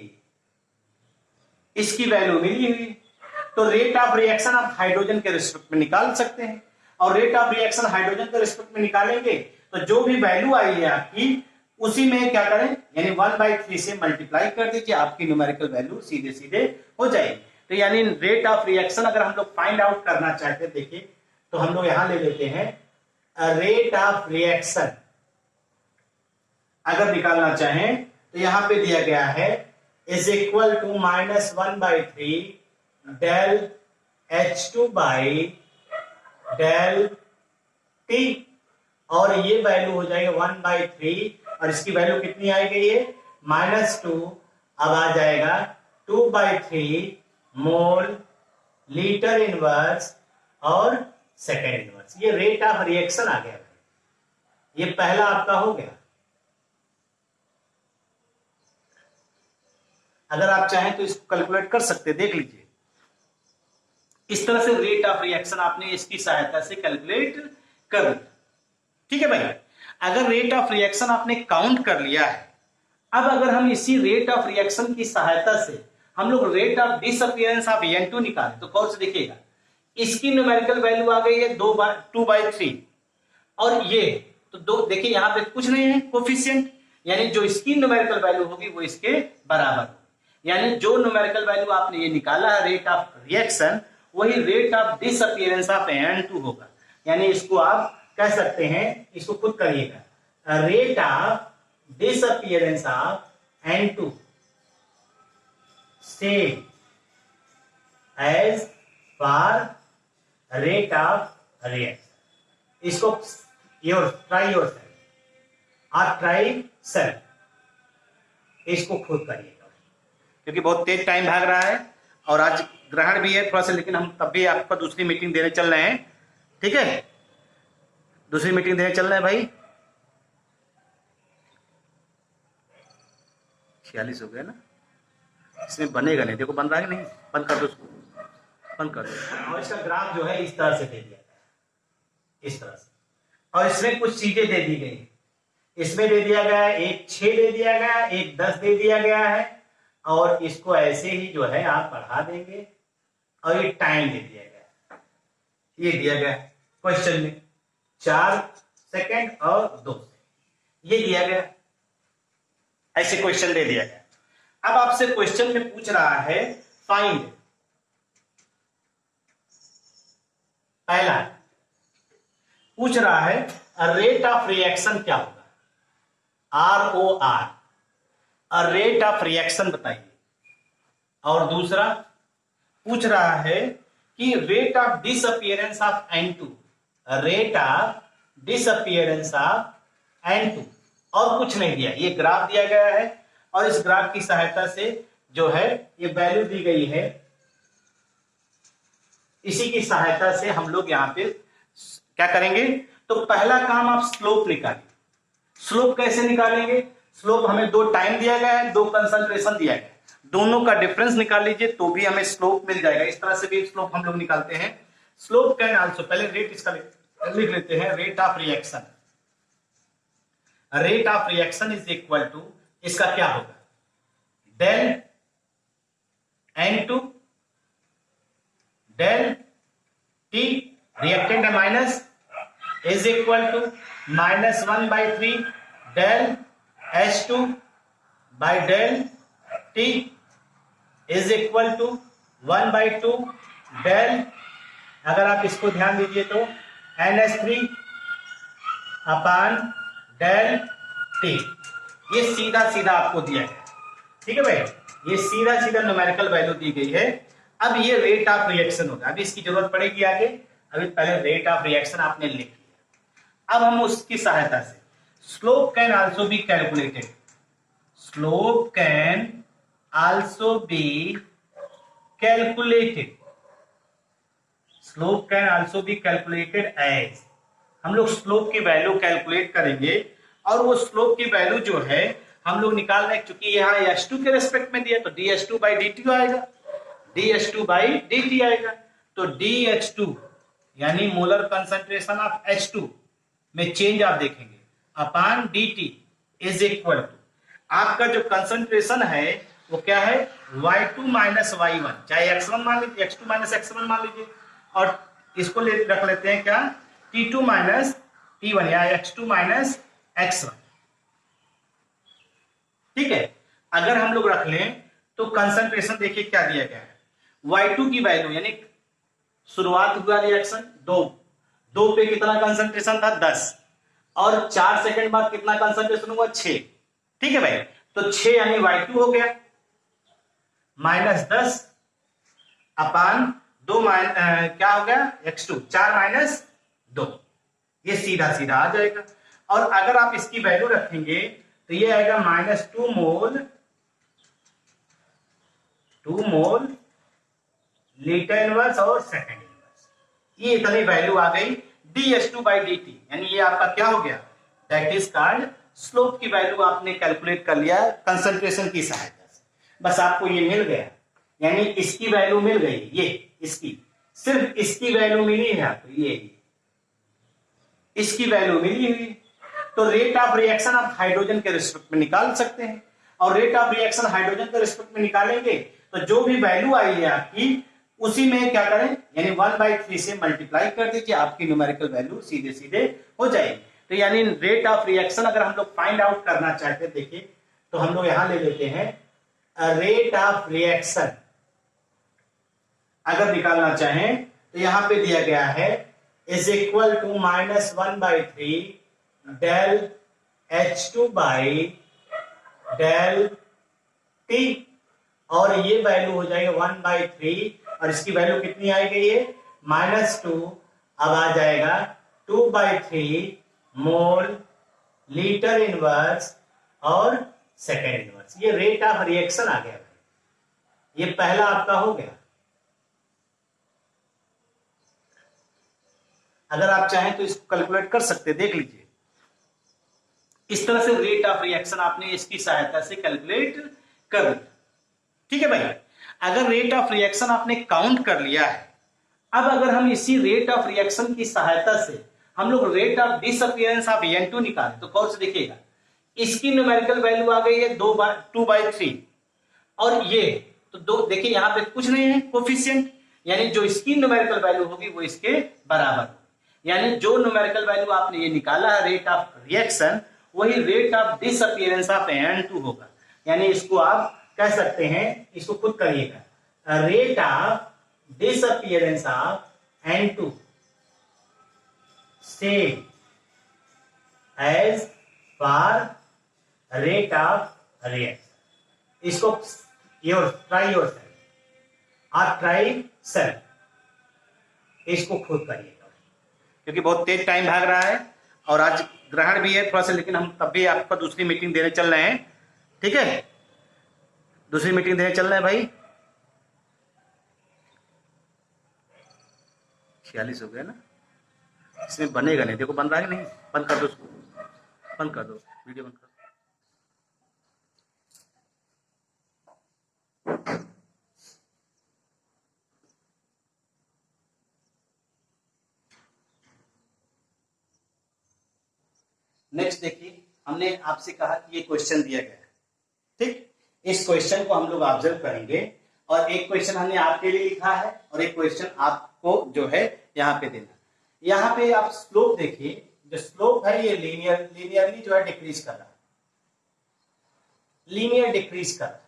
A: इसकी वैल्यू मिली हुई। तो रेट ऑफ रिएक्शन आप हाइड्रोजन के रिस्पेक्ट में निकाल सकते हैं, और रेट ऑफ रिएक्शन हाइड्रोजन के रिस्पेक्ट में निकालेंगे तो जो भी वैल्यू आई है आपकी उसी में क्या करें, यानी 1/3 से मल्टीप्लाई कर दीजिए, आपकी न्यूमेरिकल वैल्यू सीधे सीधे हो जाएगी। तो यानी रेट ऑफ रिएक्शन अगर हम लोग फाइंड आउट करना चाहते हैं, देखिए तो हम लोग यहां ले लेते हैं रेट ऑफ रिएक्शन, अगर निकालना चाहें तो यहां पे दिया गया है is equal to -1/3 del H2 by del T, और ये वैल्यू हो जाएगा 1/3, और इसकी वैल्यू कितनी आएगी, ये -2, अब आ जाएगा 2/3 मोल लीटर इनवर्स और सेकेंड इनवर्स। ये रेट ऑफ रिएक्शन आ गया, ये पहला आपका हो गया। अगर आप चाहें तो इसको कैलकुलेट कर सकते, देख लीजिए, इस तरह से रेट ऑफ रिएक्शन आपने इसकी सहायता से कैलकुलेट कर लिया। ठीक है भाई, अगर रेट ऑफ रिएक्शन आपने काउंट कर लिया है, अब अगर हम इसी रेट ऑफ रिएक्शन की सहायता से हम लोग rate of disappearance of N2 निकालें तो कौन से देखिएगा, इसकी न्यूमेरिकल वैल्यू आ गई है 2/3, और ये तो 2, देखिए यहां पे कुछ नहीं है कोफिशिएंट, यानी जो इसकी न्यूमेरिकल वैल्यू होगी वो इसके बराबर होगी, यानी जो न्यूमेरिकल वैल्यू आपने ये निकाला है रेट ऑफ रिएक्शन, वही rate of disappearance of N2 होगा। यानी इसको आप कह सकते हैं, इसको खुद करिएगा, rate of disappearance of N2 same as for rate of reaction। इसको try सेल्फ, इसको खुद करिएगा, क्योंकि बहुत तेज टाइम भाग रहा है और आज ग्रहण भी है थोड़ा सा, लेकिन हम तब भी आपको दूसरी मीटिंग देने चल रहे हैं। ठीक है, दूसरी मीटिंग देने चल रहे हैं भाई, 46 हो गया ना, इसमें बनेगा नहीं, देखो बन रहा है नहीं, बंद कर दो उसको, बंद कर दो। और इसका ग्राफ जो है इस तरह से दे दिया गया, इस तरह से, और इसमें कुछ चीजें दे दी गई, इसमें दे दिया गया है एक 6 दे दिया गया है, एक 10 दे दिया गया है, और इसको ऐसे ही जो है आप बढ़ा देंगे, और ये टाइम दे दिया गया, ये दिया गया क्वेश्चन में 4 सेकंड और 2 सेकंड, ये दिया गया, ऐसे क्वेश्चन दे दिया गया। अब आपसे क्वेश्चन में पूछ रहा है फाइंड, पहला पूछ रहा है रेट ऑफ रिएक्शन क्या होगा, ROR, और रेट ऑफ रिएक्शन बताइए। और दूसरा पूछ रहा है कि rate of disappearance of N2, rate of disappearance of N2, और कुछ नहीं दिया, ये ग्राफ दिया गया है, और इस ग्राफ की सहायता से जो है ये वैल्यू दी गई है इसी की सहायता से हम लोग यहाँ पे क्या करेंगे, तो पहला काम आप स्लोप निकालिए। स्लोप कैसे निकालेंगे, स्लोप हमें दो टाइम दिया गया है, दो कंसंट्रेशन दिया गया है, दोनों का डिफरेंस निकाल लीजिए तो भी हमें स्लोप मिल जाएगा। इस तरह से भी स्लोप हम लोग निकालते हैं। स्लोप कैन आल्सो, पहले रेट इसका लिख लेते हैं, rate of reaction. Rate of reaction is equal to, इसका क्या होगा, del N2 del T, reactant है minus, is equal to -1/3 del H2 by del T is equal to 1/2 del, अगर आप इसको ध्यान दीजिए तो NH3 अपान डेल T। ये सीधा सीधा आपको दिया है, ठीक है भाई, ये सीधा सीधा न्यूमेरिकल वैल्यू दी गई है। अब ये रेट ऑफ रिएक्शन होगा, अभी इसकी जरूरत पड़ेगी आगे, अभी पहले रेट ऑफ रिएक्शन आपने लिख लिया। अब हम उसकी सहायता से slope can also be calculated, slope can also be calculated, slope can also be calculated as, हम लोग स्लोप की वैल्यू कैलकुलेट करेंगे और वो स्लोप की वैल्यू जो है हम लोग निकाल रहे हैं, क्योंकि यहाँ H2 के रेस्पेक्ट में दिया तो dH2 बाई dt आएगा, dH2 बाई dt आएगा, तो dH2 यानी मोलर कंसंट्रेशन ऑफ H2 में चेंज आप देखेंगे अपान dt इज इक्वल टू, आपका जो कंसंट्रेशन है वो क्या है, y2 माइनस y1, चाहे x1 मान लीजिए, x2 माइनस x1 मान लीजिए, और इसको रख लेते हैं क्या, t2 माइनस t1 या x2 माइनस x1, ठीक है। अगर हम लोग रख लें तो कंसंट्रेशन देखिए क्या दिया गया है, y2 की वैल्यू यानी शुरुआत हुआ रिएक्शन 2 पे कितना कंसंट्रेशन था 10, और 4 सेकंड बाद कितना कंसंट्रेशन हुआ 6, ठीक है भाई, तो 6 यानी y2 हो गया -10 अपान 2 क्या हो गया x2, 4 - 2, ये सीधा सीधा आ जाएगा। और अगर आप इसकी वैल्यू रखेंगे तो ये आएगा -2 मोल लीटर इनवर्स और सेकेंड इनवर्स, ये इतनी वैल्यू आ गई dH2 बाई dt, यानी ये आपका क्या हो गया, दैट इज कॉल्ड स्लोप की वैल्यू आपने कैलकुलेट कर लिया कंसंट्रेशन की सहायता से। बस आपको ये मिल गया, यानी इसकी वैल्यू मिल गई, ये इसकी, सिर्फ इसकी वैल्यू मिली है आपको, ये इसकी वैल्यू मिली हुई, तो रेट ऑफ रिएक्शन आप हाइड्रोजन के रिस्पेक्ट में निकाल सकते हैं, और रेट ऑफ रिएक्शन हाइड्रोजन के रिस्पेक्ट में निकालेंगे तो जो भी वैल्यू आई है आपकी उसी में क्या करें, यानी 1/3 से मल्टीप्लाई कर दीजिए, आपकी न्यूमेरिकल वैल्यू सीधे सीधे हो जाएगी। तो यानी रेट ऑफ रिएक्शन अगर हम लोग फाइंड आउट करना चाहते हैं, देखिए तो हम लोग यहां ले लेते हैं रेट ऑफ रिएक्शन, अगर निकालना चाहें तो यहां पे दिया गया है is equal to -1/3 del H2 by del T, और ये वैल्यू हो जाएगा 1/3, और इसकी वैल्यू कितनी आएगी, ये -2, अब आ जाएगा 2/3 मोल लीटर इनवर्स और सेकेंड इनवर्स, ये रेट ऑफ रिएक्शन आ गया, ये पहला आपका हो गया। अगर आप चाहें तो इसको कैलकुलेट कर सकते हैं, देख लीजिए, इस तरह से रेट ऑफ रिएक्शन आपने इसकी सहायता से कैलकुलेट कर लिया, ठीक है भाई। अगर रेट ऑफ रिएक्शन आपने काउंट कर लिया है, अब अगर हम इसी रेट ऑफ रिएक्शन की सहायता से हम लोग rate of disappearance of N2 निकालें तो कौन से देखिएगा, इसकी न्यूमेरिकल वैल्यू आ गई है 2/3, और ये तो दो, देखिए यहां पे कुछ नहीं है कोफिशिएंट, यानी जो इसकी न्यूमेरिकल वैल्यू होगी वो इसके बराबर होगी, यानी जो न्यूमेरिकल वैल्यू आपने ये निकाला है रेट ऑफ रिएक्शन, वही rate of disappearance of N2 होगा। यानी इसको आप कह सकते हैं, इसको खुद करिएगा, rate of disappearance of N2 same as for rate of reaction. इसको ट्राई सेल्फ, इसको खुद करिएगा, क्योंकि बहुत तेज टाइम भाग रहा है और आज ग्रहण भी है थोड़ा सा, लेकिन हम तब भी आपको दूसरी मीटिंग देने चल रहे हैं, ठीक है, दूसरी मीटिंग देने चल रहे हैं भाई। 46 हो गया ना, इसमें बनेगा नहीं। देखो बन रहा है कि नहीं, बंद कर दो उसको, बंद कर दो, वीडियो बंद कर दो। नेक्स्ट देखिए, हमने आपसे कहा कि ये क्वेश्चन दिया गया है, ठीक। इस क्वेश्चन को हम लोग ऑब्जर्व करेंगे और एक क्वेश्चन हमने आपके लिए लिखा है और एक क्वेश्चन आपको जो है यहाँ पे देना। यहाँ पे आप स्लोप देखिए, जो स्लोप है ये लीनियरली जो है डिक्रीज कर रहा है, लीनियर डिक्रीज कर रहा है,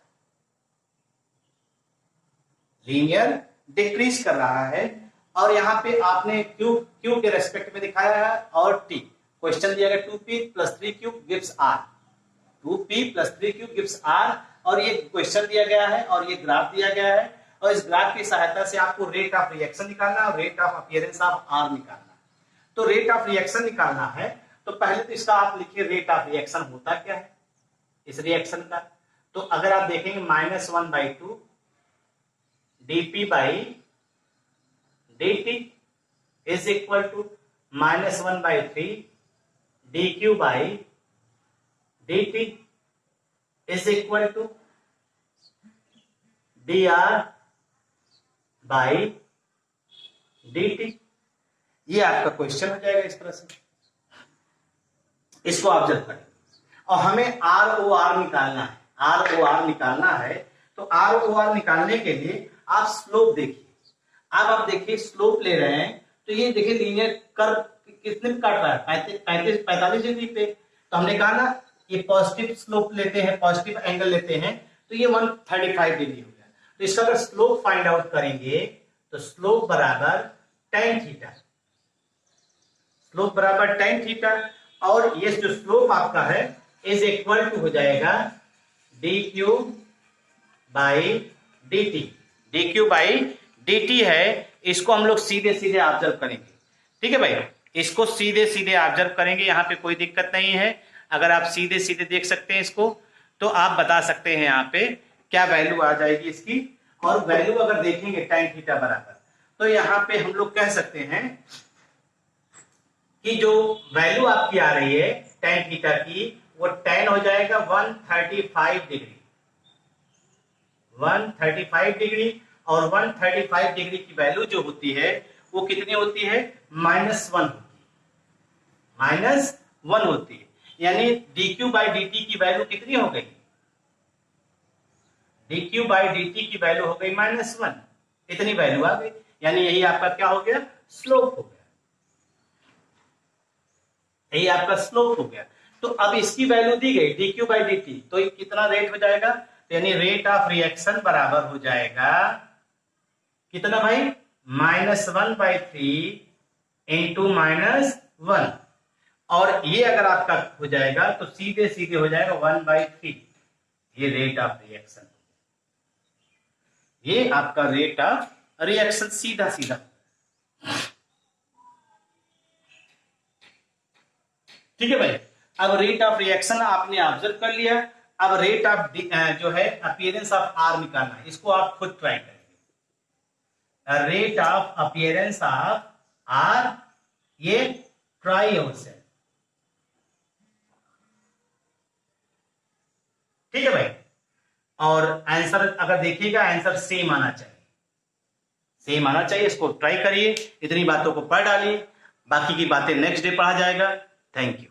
A: लीनियर डिक्रीज कर रहा है। और यहाँ पे आपने क्यू के रेस्पेक्ट में दिखाया है और टी। क्वेश्चन दिया गया 2p + 3q gives r, 2p + 3q gives r। और ये क्वेश्चन दिया गया है और ये ग्राफ दिया गया है और इस ग्राफ की सहायता से आपको रेट ऑफ रिएक्शन निकालना और rate of appearance of r निकालना। तो रेट ऑफ रिएक्शन निकालना है तो पहले तो इसका आप लिखिए रेट ऑफ रिएक्शन होता क्या है इस रिएक्शन का। तो अगर आप देखेंगे -1/2 dp/dt is equal to -1/3 dq/dt is equal to dr/dt। ये आपका क्वेश्चन हो जाएगा इस तरह से। इसको ऑब्जर्व करें और हमें ROR निकालना है, ROR निकालना है। तो ROR निकालने के लिए आप स्लोप देखिए। अब आप देखिए स्लोप ले रहे हैं तो ये देखिए लीनियर कर्व कितने पे काट रहा है, 45 डिग्री पे। तो हमने कहा ना ये पॉजिटिव स्लोप लेते हैं, पॉजिटिव एंगल लेते हैं, तो ये 135 डिग्री हो गया। तो इसका अगर स्लोप फाइंड आउट करेंगे तो स्लोप बराबर tan थीटा, स्लोप बराबर tan थीटा। और ये जो स्लोप आपका है इज इक्वल टू हो जाएगा dq/dt। dq/dt है, इसको हम लोग सीधे सीधे ऑब्जर्व करेंगे, ठीक है भाई। इसको सीधे सीधे ऑब्जर्व करेंगे, यहाँ पे कोई दिक्कत नहीं है। अगर आप सीधे सीधे देख सकते हैं इसको तो आप बता सकते हैं यहाँ पे क्या वैल्यू आ जाएगी इसकी। और वैल्यू अगर देखेंगे tan थीटा बराबर, तो यहाँ पे हम लोग कह सकते हैं कि जो वैल्यू आपकी आ रही है tan थीटा की वो tan हो जाएगा 135 डिग्री, 135 डिग्री। और 135 डिग्री की वैल्यू जो होती है वो कितनी होती है, -1 होती है। यानी dq/dt की वैल्यू कितनी हो गई, dq/dt की वैल्यू हो गई -1, इतनी वैल्यू आ गई। यानी यही आपका क्या हो गया, स्लोप हो गया, यही आपका स्लोप हो गया। तो अब इसकी वैल्यू दी गई dq/dt, तो ये कितना रेट हो जाएगा, यानी रेट ऑफ रिएक्शन बराबर हो जाएगा कितना भाई, -1/3 इंटू -1। और ये अगर आपका हो जाएगा तो सीधे सीधे हो जाएगा 1/3। ये रेट ऑफ रिएक्शन, ये आपका रेट ऑफ रिएक्शन सीधा सीधा। ठीक है भाई। अब रेट ऑफ रिएक्शन आपने ऑब्जर्व कर लिया। अब रेट ऑफ जो है अपीयरेंस ऑफ R निकालना है, इसको आप खुद ट्राई करेंगे। Rate of appearance of R, ये ट्राई योरसेल्फ। ठीक है भाई। और आंसर अगर देखिएगा आंसर सेम आना चाहिए, सेम आना चाहिए। इसको ट्राई करिए, इतनी बातों को पढ़ डालिए, बाकी की बातें नेक्स्ट डे पढ़ा जाएगा। Thank you.